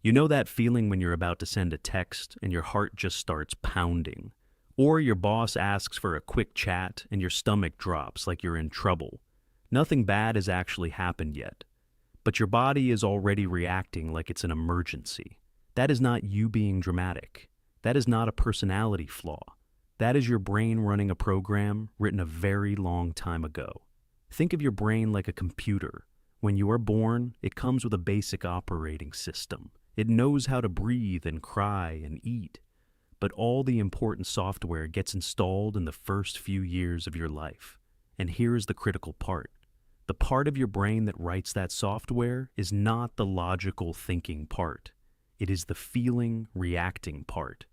You know that feeling when you're about to send a text and your heart just starts pounding? Or your boss asks for a quick chat and your stomach drops like you're in trouble. Nothing bad has actually happened yet, but your body is already reacting like it's an emergency. That is not you being dramatic. That is not a personality flaw. That is your brain running a program written a very long time ago. Think of your brain like a computer. When you are born, it comes with a basic operating system. It knows how to breathe and cry and eat. But all the important software gets installed in the first few years of your life. And here is the critical part. The part of your brain that writes that software is not the logical thinking part. It is the feeling, reacting part.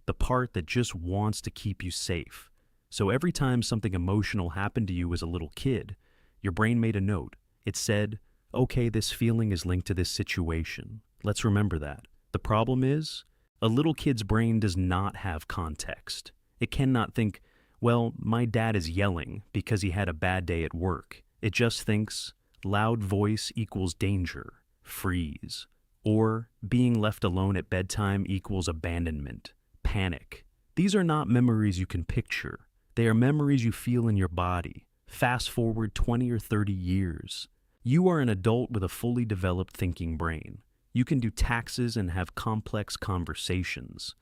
The part that just wants to keep you safe. So every time something emotional happened to you as a little kid, your brain made a note. It said, okay, this feeling is linked to this situation. Let's remember that. The problem is, a little kid's brain does not have context. It cannot think, well, my dad is yelling because he had a bad day at work. It just thinks, loud voice equals danger, freeze. Or, being left alone at bedtime equals abandonment, panic. These are not memories you can picture. They are memories you feel in your body. Fast forward 20 or 30 years. You are an adult with a fully developed thinking brain. You can do taxes and have complex conversations.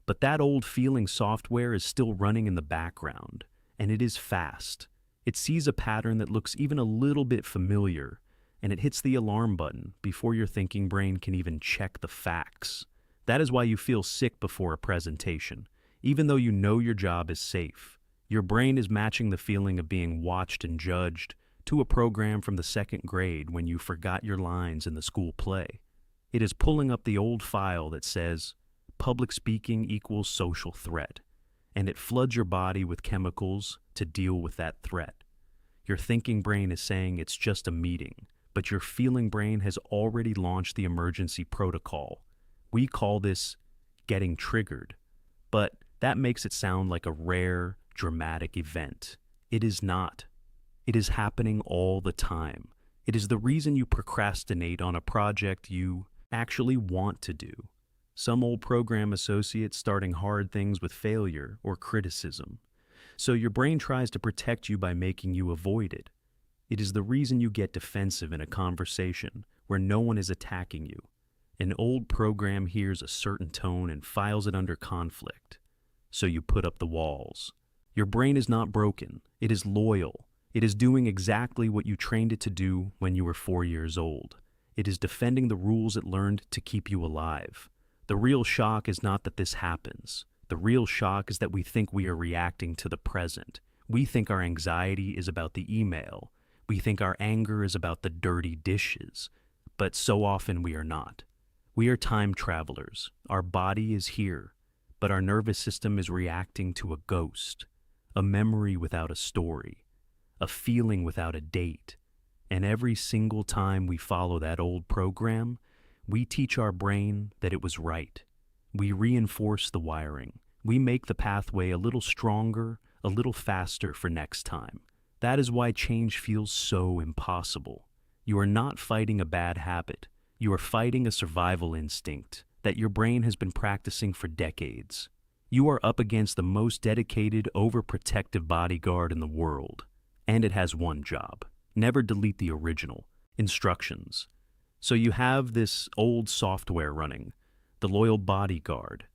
But that old feeling software is still running in the background, and it is fast. It sees a pattern that looks even a little bit familiar, and it hits the alarm button before your thinking brain can even check the facts. That is why you feel sick before a presentation, even though you know your job is safe. Your brain is matching the feeling of being watched and judged to a program from the second grade when you forgot your lines in the school play. It is pulling up the old file that says, public speaking equals social threat, and it floods your body with chemicals to deal with that threat. Your thinking brain is saying it's just a meeting, but your feeling brain has already launched the emergency protocol. We call this getting triggered, but that makes it sound like a rare, dramatic event. It is not. It is happening all the time. It is the reason you procrastinate on a project you actually want to do. Some old program associate starting hard things with failure or criticism. So your brain tries to protect you by making you avoid it. It is the reason you get defensive in a conversation where no one is attacking you. An old program hears a certain tone and files it under conflict. So you put up the walls. Your brain is not broken. It is loyal. It is doing exactly what you trained it to do when you were 4 years old. It is defending the rules it learned to keep you alive. The real shock is not that this happens. The real shock is that we think we are reacting to the present. We think our anxiety is about the email. We think our anger is about the dirty dishes. But so often we are not. We are time travelers. Our body is here, but our nervous system is reacting to a ghost, a memory without a story, a feeling without a date. And every single time we follow that old program, we teach our brain that it was right. We reinforce the wiring. We make the pathway a little stronger, a little faster for next time. That is why change feels so impossible. You are not fighting a bad habit. You are fighting a survival instinct that your brain has been practicing for decades. You are up against the most dedicated, overprotective bodyguard in the world. And it has one job. Never delete the original instructions. So you have this old software running, the loyal bodyguard.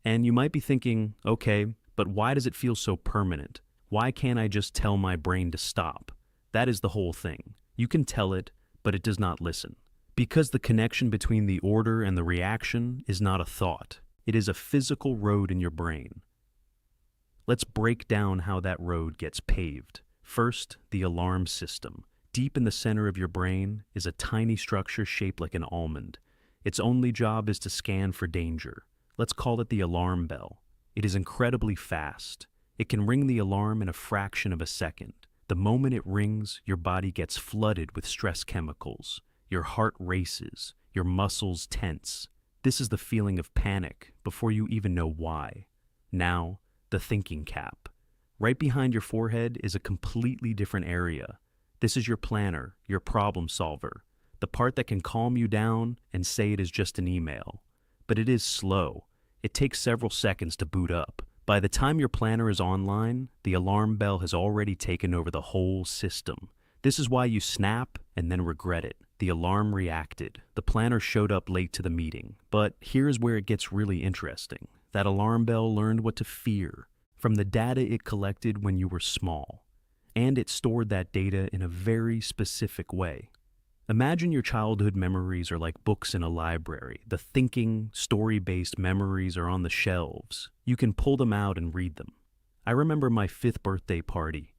And you might be thinking, okay, but why does it feel so permanent? Why can't I just tell my brain to stop? That is the whole thing. You can tell it, but it does not listen. Because the connection between the order and the reaction is not a thought. It is a physical road in your brain. Let's break down how that road gets paved. First, the alarm system. Deep in the center of your brain is a tiny structure shaped like an almond. Its only job is to scan for danger. Let's call it the alarm bell. It is incredibly fast. It can ring the alarm in a fraction of a second. The moment it rings, your body gets flooded with stress chemicals. Your heart races. Your muscles tense. This is the feeling of panic before you even know why. Now, the thinking cap. Right behind your forehead is a completely different area. This is your planner, your problem solver, the part that can calm you down and say it is just an email. But it is slow. It takes several seconds to boot up. By the time your planner is online, the alarm bell has already taken over the whole system. This is why you snap and then regret it. The alarm reacted. The planner showed up late to the meeting. But here's where it gets really interesting. That alarm bell learned what to fear from the data it collected when you were small. And it stored that data in a very specific way. Imagine your childhood memories are like books in a library. The thinking, story-based memories are on the shelves. You can pull them out and read them. I remember my 5th birthday party.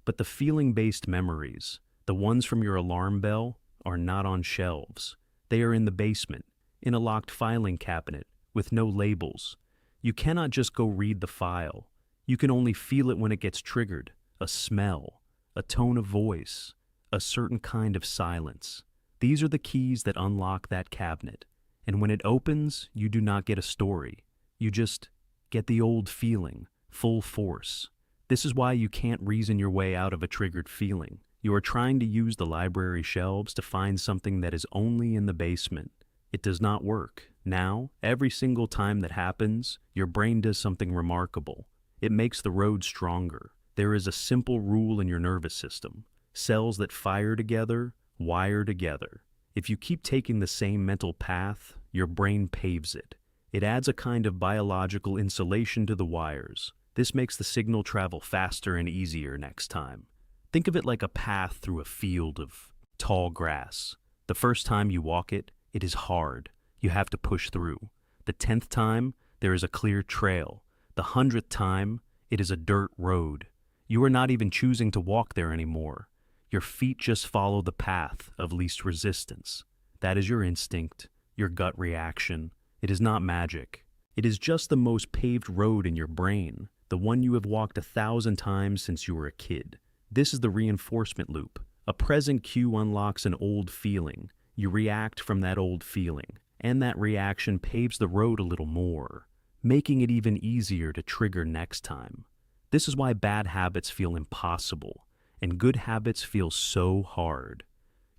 But the feeling-based memories, the ones from your alarm bell, are not on shelves. They are in the basement, in a locked filing cabinet, with no labels. You cannot just go read the file. You can only feel it when it gets triggered. A smell, a tone of voice, a certain kind of silence. These are the keys that unlock that cabinet. And when it opens, you do not get a story. You just get the old feeling, full force. This is why you can't reason your way out of a triggered feeling. You are trying to use the library shelves to find something that is only in the basement. It does not work. Now, every single time that happens, your brain does something remarkable. It makes the road stronger. There is a simple rule in your nervous system. Cells that fire together, wire together. If you keep taking the same mental path, your brain paves it. It adds a kind of biological insulation to the wires. This makes the signal travel faster and easier next time. Think of it like a path through a field of tall grass. The first time you walk it, it is hard. You have to push through. The 10th time, there is a clear trail. The 100th time, it is a dirt road. You are not even choosing to walk there anymore. Your feet just follow the path of least resistance. That is your instinct, your gut reaction. It is not magic. It is just the most paved road in your brain, the one you have walked 1,000 times since you were a kid. This is the reinforcement loop. A present cue unlocks an old feeling. You react from that old feeling, and that reaction paves the road a little more, making it even easier to trigger next time. This is why bad habits feel impossible, and good habits feel so hard.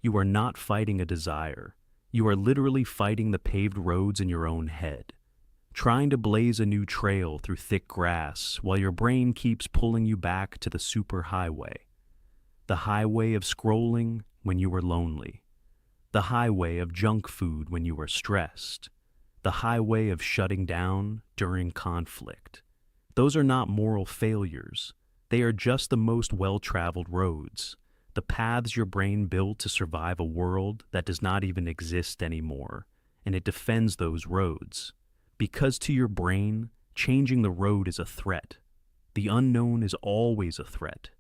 You are not fighting a desire. You are literally fighting the paved roads in your own head, trying to blaze a new trail through thick grass while your brain keeps pulling you back to the superhighway. The highway of scrolling when you were lonely. The highway of junk food when you were stressed. The highway of shutting down during conflict. Those are not moral failures. They are just the most well-traveled roads, the paths your brain built to survive a world that does not even exist anymore, and it defends those roads. Because to your brain, changing the road is a threat. The unknown is always a threat.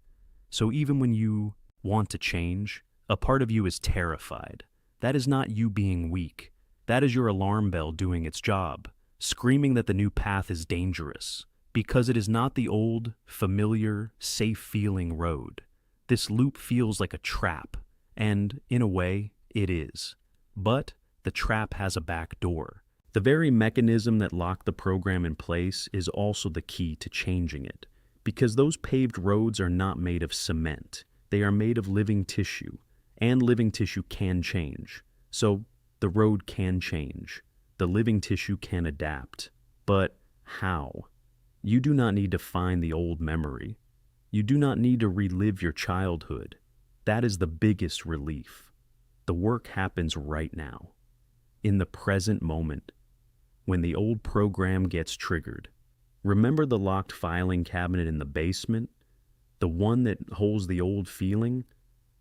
So even when you want to change, a part of you is terrified. That is not you being weak. That is your alarm bell doing its job, screaming that the new path is dangerous, because it is not the old, familiar, safe-feeling road. This loop feels like a trap, and, in a way, it is. But the trap has a back door. The very mechanism that locked the program in place is also the key to changing it, because those paved roads are not made of cement. They are made of living tissue, and living tissue can change. So the road can change. The living tissue can adapt. But how? You do not need to find the old memory. You do not need to relive your childhood. That is the biggest relief. The work happens right now, in the present moment, when the old program gets triggered. Remember the locked filing cabinet in the basement? The one that holds the old feeling?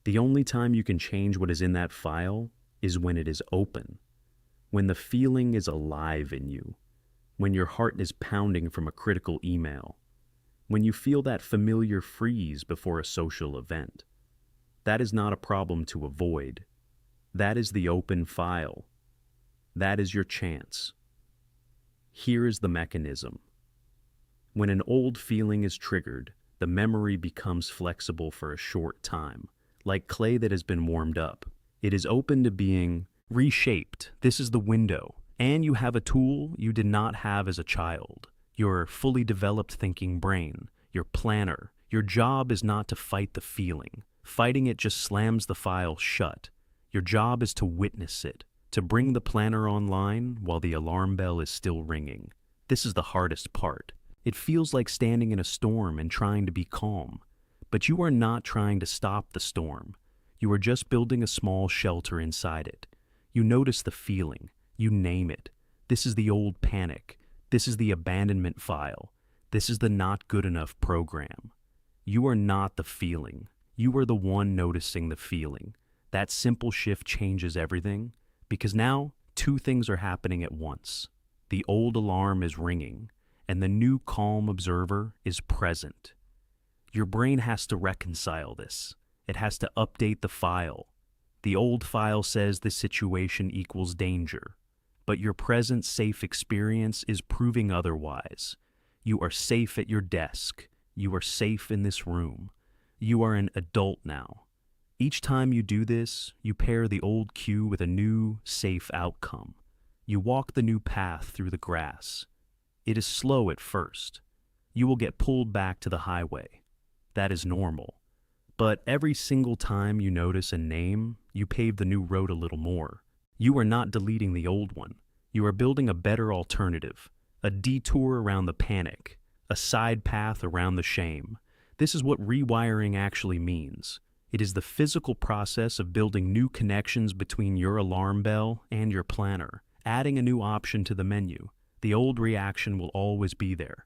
The only time you can change what is in that file is when it is open, when the feeling is alive in you, when your heart is pounding from a critical email, when you feel that familiar freeze before a social event. That is not a problem to avoid. That is the open file. That is your chance. Here is the mechanism. When an old feeling is triggered, the memory becomes flexible for a short time, like clay that has been warmed up. It is open to being reshaped. This is the window. And you have a tool you did not have as a child. Your fully developed thinking brain, your planner. Your job is not to fight the feeling. Fighting it just slams the file shut. Your job is to witness it, to bring the planner online while the alarm bell is still ringing. This is the hardest part. It feels like standing in a storm and trying to be calm. But you are not trying to stop the storm. You are just building a small shelter inside it. You notice the feeling. You name it. This is the old panic. This is the abandonment file. This is the not good enough program. You are not the feeling. You are the one noticing the feeling. That simple shift changes everything, because now two things are happening at once. The old alarm is ringing, and the new calm observer is present. Your brain has to reconcile this. It has to update the file. The old file says the situation equals danger, but your present safe experience is proving otherwise. You are safe at your desk. You are safe in this room. You are an adult now. Each time you do this, you pair the old cue with a new, safe outcome. You walk the new path through the grass. It is slow at first. You will get pulled back to the highway. That is normal. But every single time you notice a name, you pave the new road a little more. You are not deleting the old one. You are building a better alternative, a detour around the panic, a side path around the shame. This is what rewiring actually means. It is the physical process of building new connections between your alarm bell and your planner, adding a new option to the menu. The old reaction will always be there.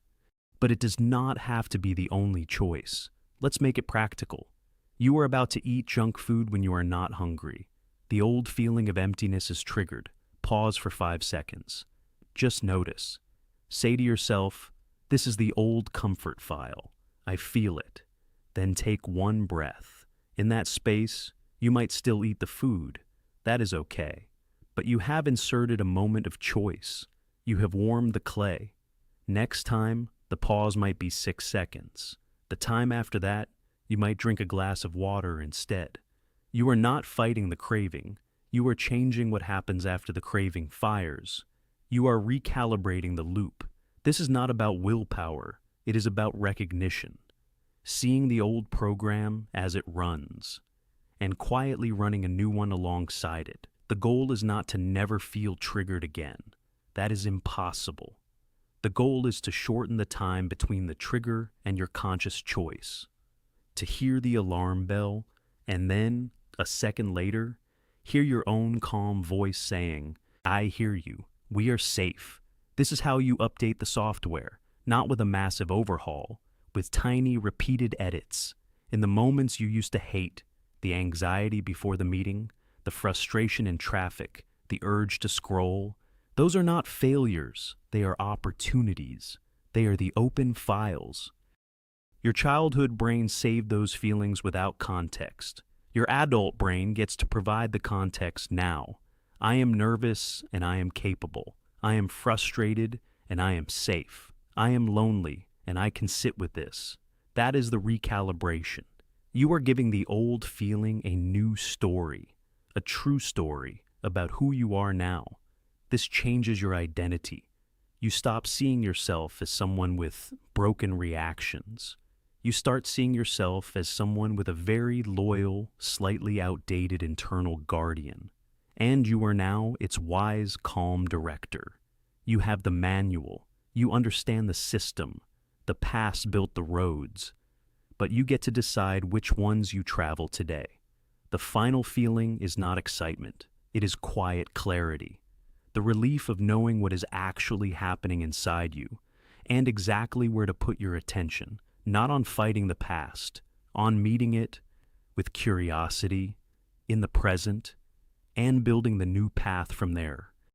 But it does not have to be the only choice. Let's make it practical. You are about to eat junk food when you are not hungry. The old feeling of emptiness is triggered. Pause for 5 seconds. Just notice. Say to yourself, this is the old comfort file. I feel it. Then take one breath. In that space, you might still eat the food. That is okay. But you have inserted a moment of choice. You have warmed the clay. Next time, the pause might be 6 seconds. The time after that, you might drink a glass of water instead. You are not fighting the craving. You are changing what happens after the craving fires. You are recalibrating the loop. This is not about willpower. It is about recognition. Seeing the old program as it runs, and quietly running a new one alongside it. The goal is not to never feel triggered again. That is impossible. The goal is to shorten the time between the trigger and your conscious choice. To hear the alarm bell, and then, a second later, hear your own calm voice saying, I hear you. We are safe. This is how you update the software, not with a massive overhaul, with tiny, repeated edits. In the moments you used to hate, the anxiety before the meeting, the frustration in traffic, the urge to scroll, those are not failures. They are opportunities. They are the open files. Your childhood brain saved those feelings without context. Your adult brain gets to provide the context now. I am nervous and I am capable. I am frustrated and I am safe. I am lonely and I can sit with this. That is the recalibration. You are giving the old feeling a new story, a true story about who you are now. This changes your identity. You stop seeing yourself as someone with broken reactions. You start seeing yourself as someone with a very loyal, slightly outdated internal guardian. And you are now its wise, calm director. You have the manual. You understand the system. The past built the roads. But you get to decide which ones you travel today. The final feeling is not excitement. It is quiet clarity. The relief of knowing what is actually happening inside you, and exactly where to put your attention, not on fighting the past, on meeting it with curiosity, in the present, and building the new path from there.